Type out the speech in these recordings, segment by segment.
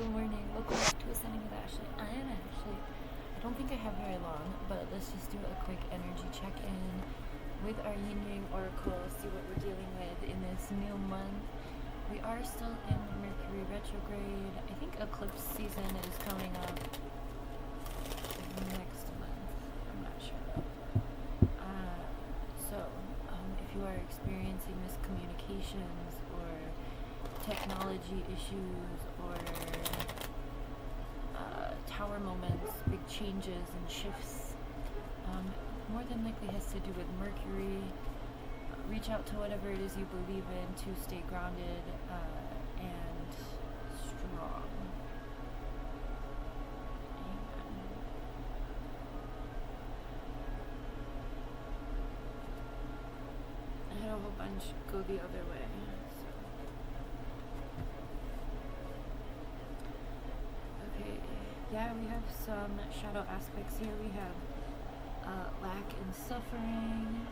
Good morning. Welcome back to Ascending with Ashley. I am Ashley. I don't think I have very long, but let's just do a quick energy check-in with our Yin Yang Oracle, see what we're dealing with in this new month. We are still in Mercury retrograde. I think eclipse season is coming up next month. I'm not sure though. If you are experiencing miscommunications or technology issues or tower moments, big changes and shifts, more than likely has to do with Mercury. Reach out to whatever it is you believe in to stay grounded and strong. Amen. I had a whole bunch go the other way. Yeah, we have some shadow aspects here. We have lack and suffering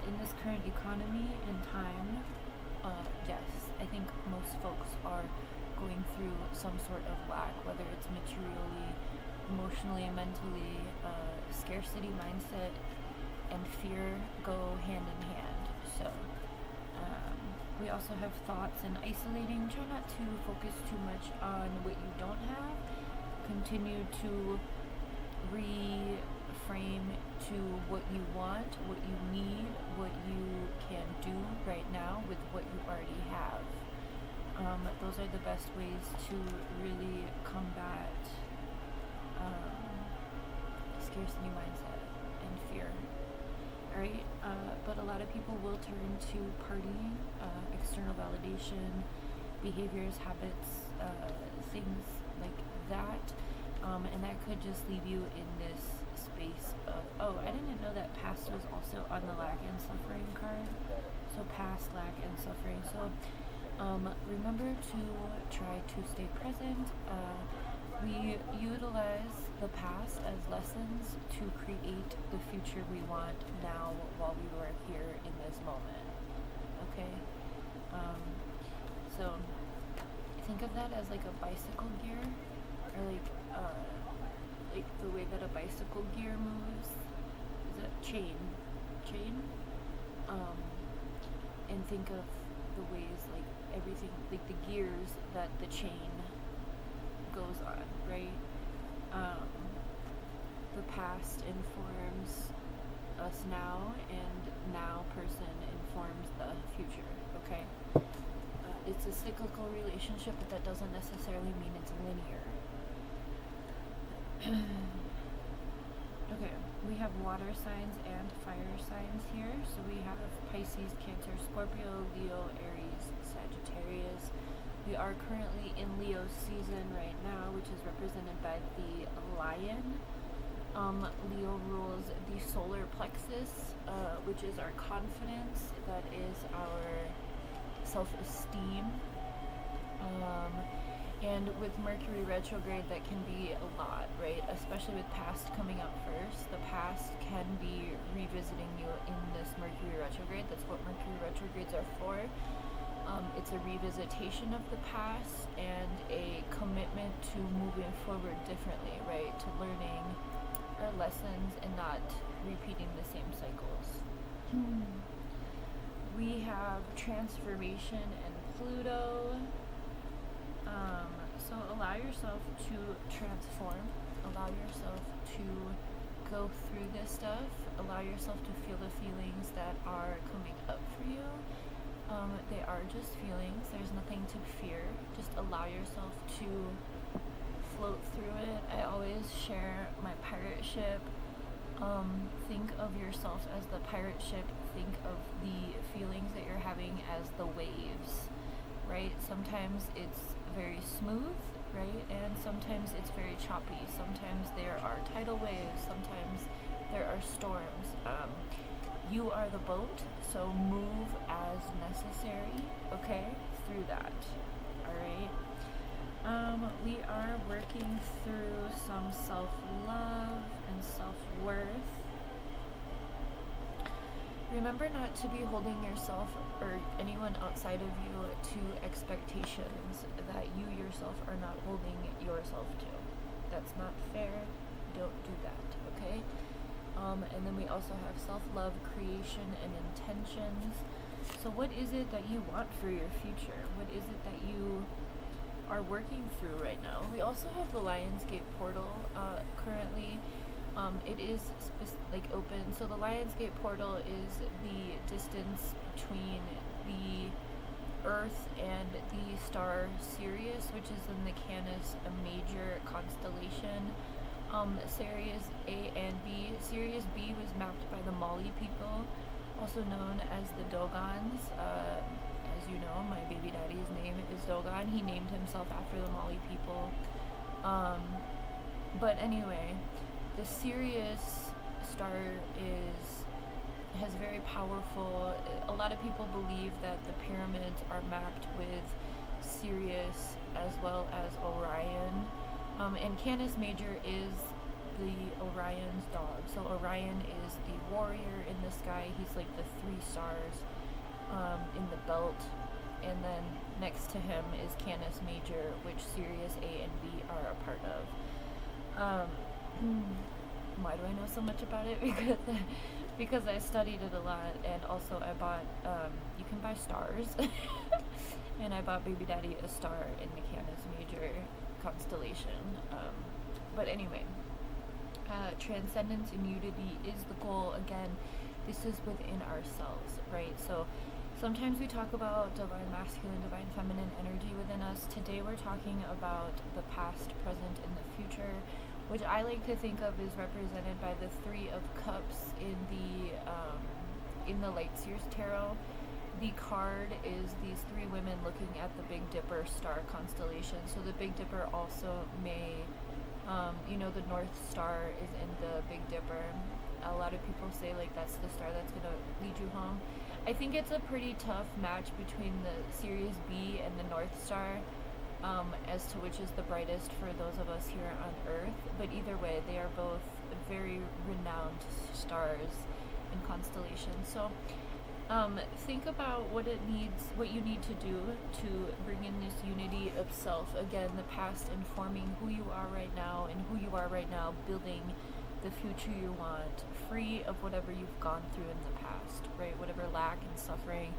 in this current economy and time. Yes, I think most folks are going through some sort of lack, whether it's materially, emotionally, mentally. Scarcity mindset and fear go hand in hand. So we also have thoughts and isolating. Try not to focus too much on what you don't have. Continue to reframe to what you want, what you need, what you can do right now with what you already have. Those are the best ways to really combat scarcity mindset and fear. Right? But a lot of people will turn to partying, external validation, behaviors, habits, things like that. And that could just leave you in this space of, oh, I didn't know that past was also on the lack and suffering card. So past, lack, and suffering. So remember to try to stay present. We utilize the past as lessons to create the future we want now while we were here in this moment. Okay? So think of that as like a bicycle gear, or like the way that a bicycle gear moves. Is it chain? And think of the ways like everything, like the gears that the chain goes on, right? The past informs us now, and now person informs the future, okay? It's a cyclical relationship, but that doesn't necessarily mean it's linear. Okay, we have water signs and fire signs here. So we have Pisces, Cancer, Scorpio, Leo, Aries, Sagittarius. We are currently in Leo season right now, which is represented by the lion. Leo rules the solar plexus, which is our confidence, that is our self-esteem. And with Mercury retrograde, that can be a lot, right? Especially with past coming up first. The past can be revisiting you in this Mercury retrograde. That's what Mercury retrogrades are for. It's a revisitation of the past and a commitment to moving forward differently, right? To learning our lessons and not repeating the same cycles. We have transformation and Pluto. So allow yourself to transform. Allow yourself to go through this stuff. Allow yourself to feel the feelings that are coming up for you. They are just feelings. There's nothing to fear. Just allow yourself to float through it. I always share my pirate ship. Think of yourself as the pirate ship. Think of the feelings that you're having as the waves, right? Sometimes it's very smooth, right? And sometimes it's very choppy. Sometimes there are tidal waves. Sometimes there are storms. You are the boat, so move as necessary, okay, through that, all right? We are working through some self-love and self-worth. Remember not to be holding yourself or anyone outside of you to expectations that you yourself are not holding yourself to. That's not fair. Don't do that, okay? And then we also have self-love, creation, and intentions. So what is it that you want for your future? What is it that you are working through right now? We also have the Lionsgate portal currently. It is open. So the Lionsgate portal is the distance between the Earth and the star Sirius, which is in the Canis Major constellation. Sirius A and B. Sirius B was mapped by the Mali people, also known as the Dogons. As you know, my baby daddy's name is Dogon. He named himself after the Mali people. But anyway, the Sirius star has very powerful. A lot of people believe that the pyramids are mapped with Sirius as well as Orion. And Canis Major is the Orion's dog. So Orion is the warrior in the sky. He's like the 3 stars in the belt. And then next to him is Canis Major, which Sirius A and B are a part of. Why do I know so much about it? Because I studied it a lot, and also I bought, you can buy stars. And I bought baby daddy a star in the Canis Major constellation. But anyway, transcendence and unity is the goal. Again, this is within ourselves, right? So sometimes we talk about divine masculine, divine feminine energy within us. Today we're talking about the past, present, and the future, which I like to think of is represented by the 3 of Cups in the Light Seers Tarot. The card is these 3 women looking at the Big Dipper star constellation. So the Big Dipper also may, the North Star is in the Big Dipper. A lot of people say like that's the star that's gonna lead you home. I think it's a pretty tough match between the Sirius B and the North Star, as to which is the brightest for those of us here on Earth. But either way, they are both very renowned stars and constellations. So think about what you need to do to bring in this unity of self. Again, the past informing who you are right now, and who you are right now building the future you want, free of whatever you've gone through in the past, right? Whatever lack and suffering,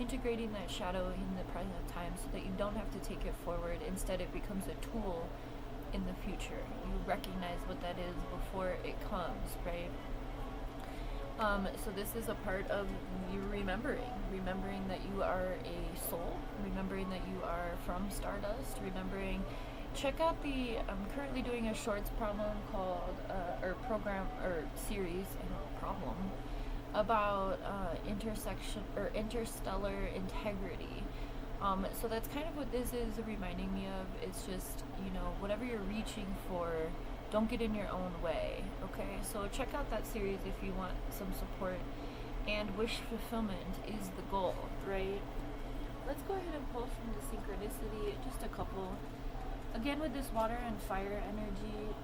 integrating that shadow in the present time so that you don't have to take it forward. Instead, it becomes a tool in the future. You recognize what that is before it comes, right? So this is a part of you remembering that you are a soul, remembering that you are from Stardust, check out I'm currently doing a shorts problem called, series, about interstellar integrity. So that's kind of what this is reminding me of. It's just, whatever you're reaching for, don't get in your own way, okay? So check out that series if you want some support. And wish fulfillment is the goal, right? Let's go ahead and pull from the synchronicity, just a couple. Again, with this water and fire energy,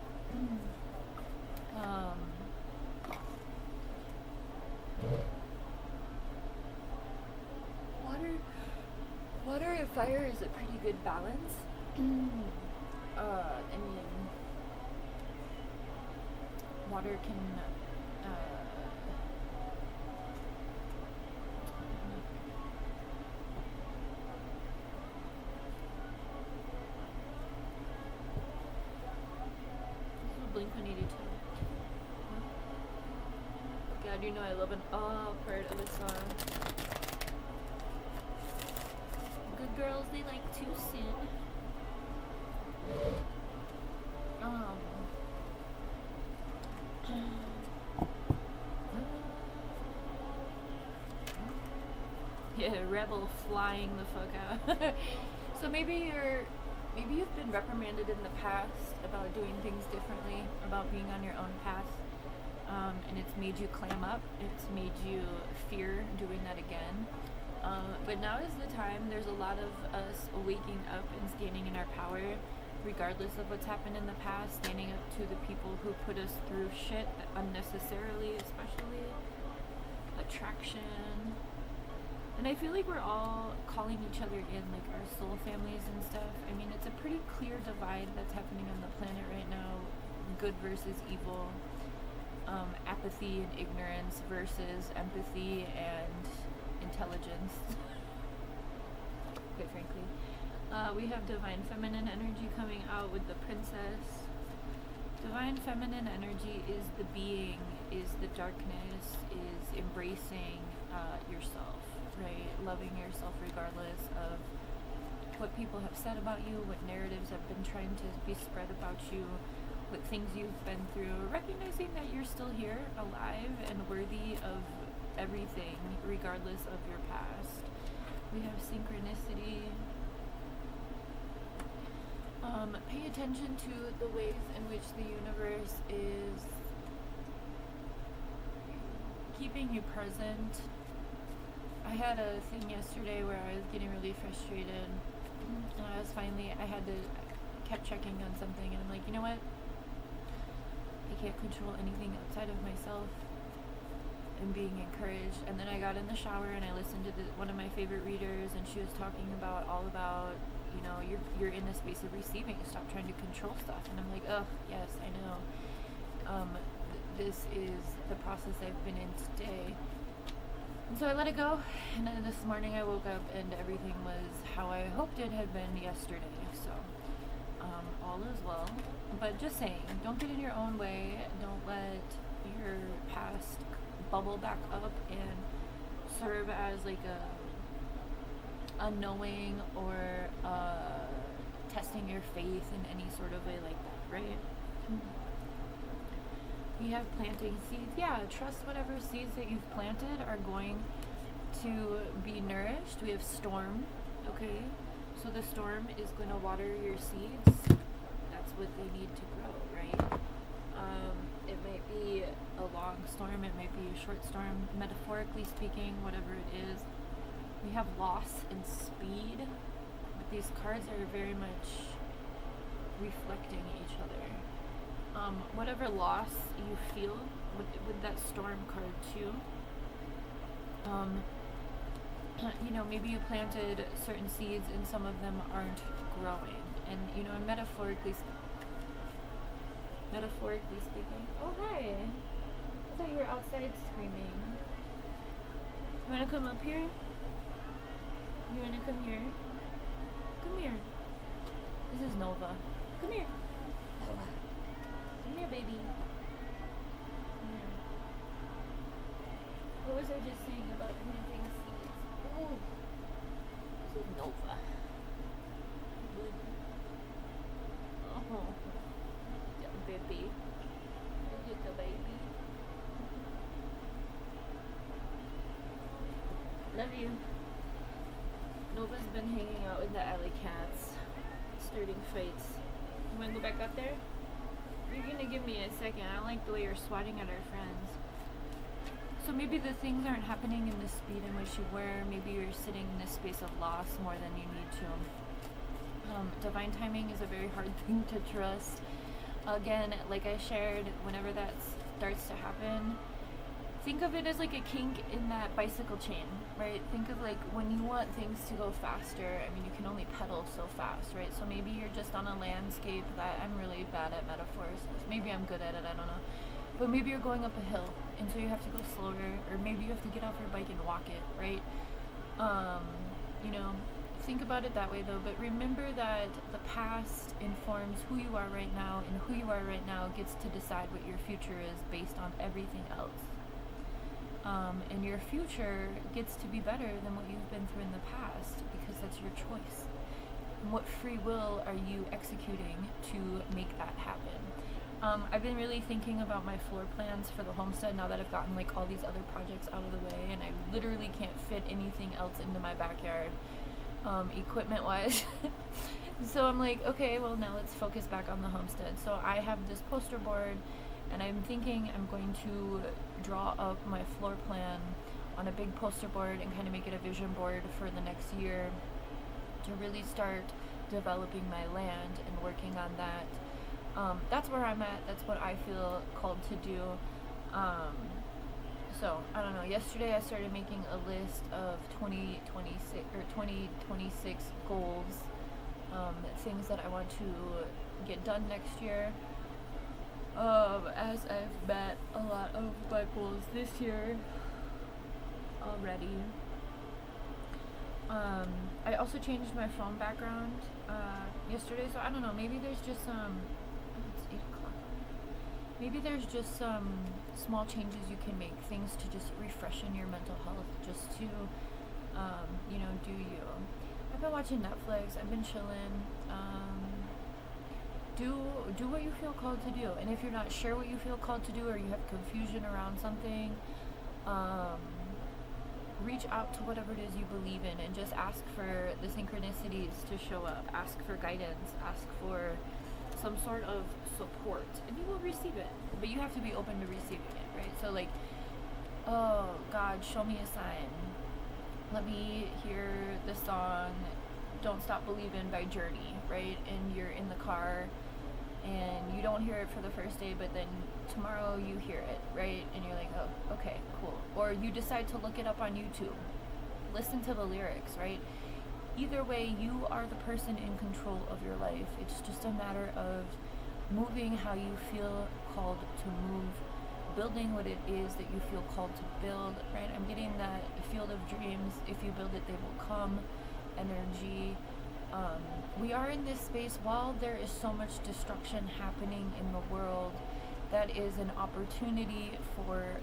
water and fire is a pretty good balance. Water can Blink-182. God, you know I love an part of a song. Good girls, they like to sin. Yeah, rebel flying the fuck out. So maybe you've been reprimanded in the past about doing things differently, about being on your own path, and it's made you clam up, it's made you fear doing that again. But now is the time. There's a lot of us waking up and standing in our power, regardless of what's happened in the past, standing up to the people who put us through shit unnecessarily, especially attraction. And I feel like we're all calling each other in, like our soul families and stuff. I mean, it's a pretty clear divide that's happening on the planet right now, good versus evil, apathy and ignorance versus empathy and intelligence, quite frankly. We have divine feminine energy coming out with the princess. Divine feminine energy is the being, is the darkness, is embracing yourself, right? Loving yourself regardless of what people have said about you, what narratives have been trying to be spread about you, what things you've been through, recognizing that you're still here, alive, and worthy of everything, regardless of your past. We have synchronicity. Pay attention to the ways in which the universe is keeping you present. I had a thing yesterday where I was getting really frustrated, and I kept checking on something, and I'm like, you know what? I can't control anything outside of myself, and being encouraged. And then I got in the shower and I listened to one of my favorite readers, and she was talking all about, you know, you're in a space of receiving. Stop trying to control stuff. And I'm like, oh yes, I know. This is the process I've been in today. And so I let it go, and then this morning I woke up and everything was how I hoped it had been yesterday. So all is well. But just saying, don't get in your own way. Don't let your past bubble back up and serve as like a unknowing or testing your faith in any sort of way like that, right? We have planting seeds. Yeah, trust whatever seeds that you've planted are going to be nourished. We have storm, okay? So the storm is going to water your seeds. That's what they need to grow, right? It might be a long storm, it might be a short storm, metaphorically speaking, whatever it is. We have loss and speed, but these cards are very much reflecting each other. Whatever loss you feel with that storm card too, you know, maybe you planted certain seeds and some of them aren't growing, and you know, metaphorically speaking. Oh hi! I thought you were outside screaming. You wanna come up here? You wanna come here? Come here. This is Nova. Come here. Come here, baby. Come here. What was I just saying about planting seeds? Oh, this is Nova. Oh, yeah, baby. Look at the baby. Love you. Nova's been hanging out with the alley cats, starting fights. You wanna go back up there? You're gonna give me a second. I don't like the way you're swatting at our friends. So maybe the things aren't happening in the speed in which you were. Maybe you're sitting in this space of loss more than you need to. Divine timing is a very hard thing to trust. Again, like I shared, whenever that starts to happen, think of it as like a kink in that bicycle chain, right? Think of like when you want things to go faster, I mean, you can only pedal so fast, right? So maybe you're just on a landscape that I'm really bad at metaphors. Maybe I'm good at it, I don't know. But maybe you're going up a hill, and so you have to go slower, or maybe you have to get off your bike and walk it, right? You know, think about it that way though, but remember that the past informs who you are right now, and who you are right now gets to decide what your future is based on everything else. And your future gets to be better than what you've been through in the past, because that's your choice. And what free will are you executing to make that happen? I've been really thinking about my floor plans for the homestead now that I've gotten like all these other projects out of the way, and I literally can't fit anything else into my backyard, equipment wise. So I'm like, okay, well now let's focus back on the homestead. So I have this poster board, and I'm thinking I'm going to draw up my floor plan on a big poster board and kind of make it a vision board for the next year to really start developing my land and working on that. That's where I'm at. That's what I feel called to do. So, I don't know. Yesterday I started making a list of 2026 goals, things that I want to get done next year. As I've met a lot of my goals this year already. I also changed my phone background yesterday, so I don't know. Maybe there's just it's 8 o'clock. Maybe there's just some small changes you can make, things to just refreshen your mental health, just to, do you. I've been watching Netflix. I've been chilling. Do what you feel called to do, and if you're not sure what you feel called to do, or you have confusion around something, reach out to whatever it is you believe in, and just ask for the synchronicities to show up. Ask for guidance. Ask for some sort of support, and you will receive it. But you have to be open to receiving it, right? So like, oh God, show me a sign. Let me hear the song "Don't Stop Believin'" by Journey, right? And you're in the car and you don't hear it for the first day, but then tomorrow you hear it, right? And you're like, oh, okay, cool. Or you decide to look it up on YouTube. Listen to the lyrics, right? Either way, you are the person in control of your life. It's just a matter of moving how you feel called to move, building what it is that you feel called to build, right? I'm getting that field of dreams. If you build it, they will come. Energy. We are in this space, while there is so much destruction happening in the world, that is an opportunity for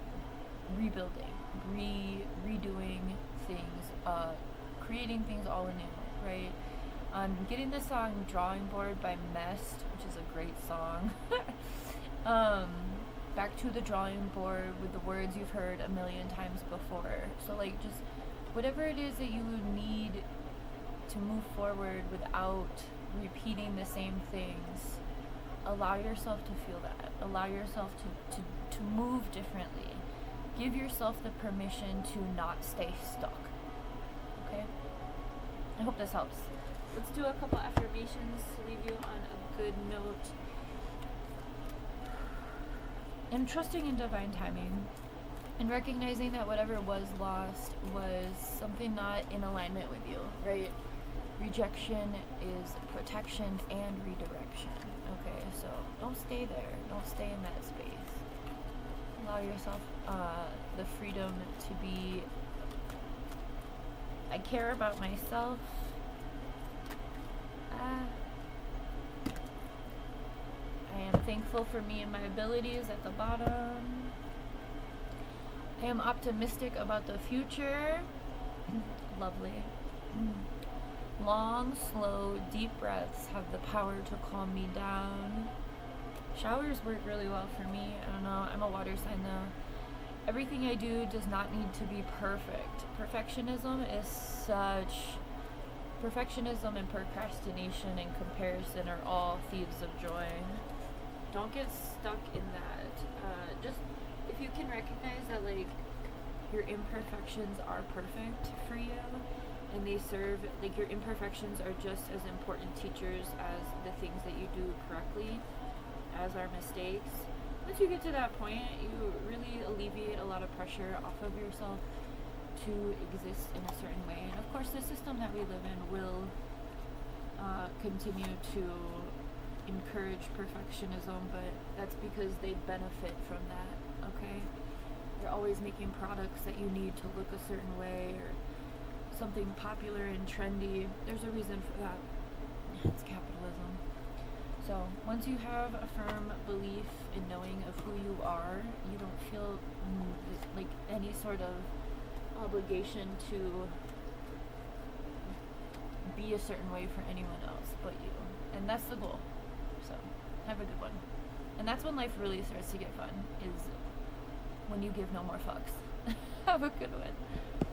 rebuilding, redoing things, creating things all anew, right? Getting the song "Drawing Board" by Mest, which is a great song. Back to the drawing board with the words you've heard a million times before. So like, just whatever it is that you need to move forward without repeating the same things, allow yourself to feel that. Allow yourself to move differently. Give yourself the permission to not stay stuck. Okay? I hope this helps. Let's do a couple affirmations to leave you on a good note. And trusting in divine timing, and recognizing that whatever was lost was something not in alignment with you, right? Rejection is protection and redirection. Okay, so don't stay there. Don't stay in that space. Allow yourself the freedom to be, I care about myself. I am thankful for me and my abilities at the bottom. I am optimistic about the future. Lovely. Long, slow, deep breaths have the power to calm me down. Showers work really well for me. I don't know. I'm a water sign though. Everything I do does not need to be perfect. Perfectionism and procrastination and comparison are all thieves of joy. Don't get stuck in that. Just if you can recognize that like your imperfections are perfect for you, and they serve, like, your imperfections are just as important teachers as the things that you do correctly as our mistakes. Once you get to that point, you really alleviate a lot of pressure off of yourself to exist in a certain way. And of course, the system that we live in will continue to encourage perfectionism, but that's because they benefit from that, okay? They're always making products that you need to look a certain way, or something popular and trendy. There's a reason for that. It's capitalism. So once you have a firm belief in knowing of who you are, you don't feel like any sort of obligation to be a certain way for anyone else but you. And that's the goal. So have a good one. And that's when life really starts to get fun, is when you give no more fucks. Have a good one.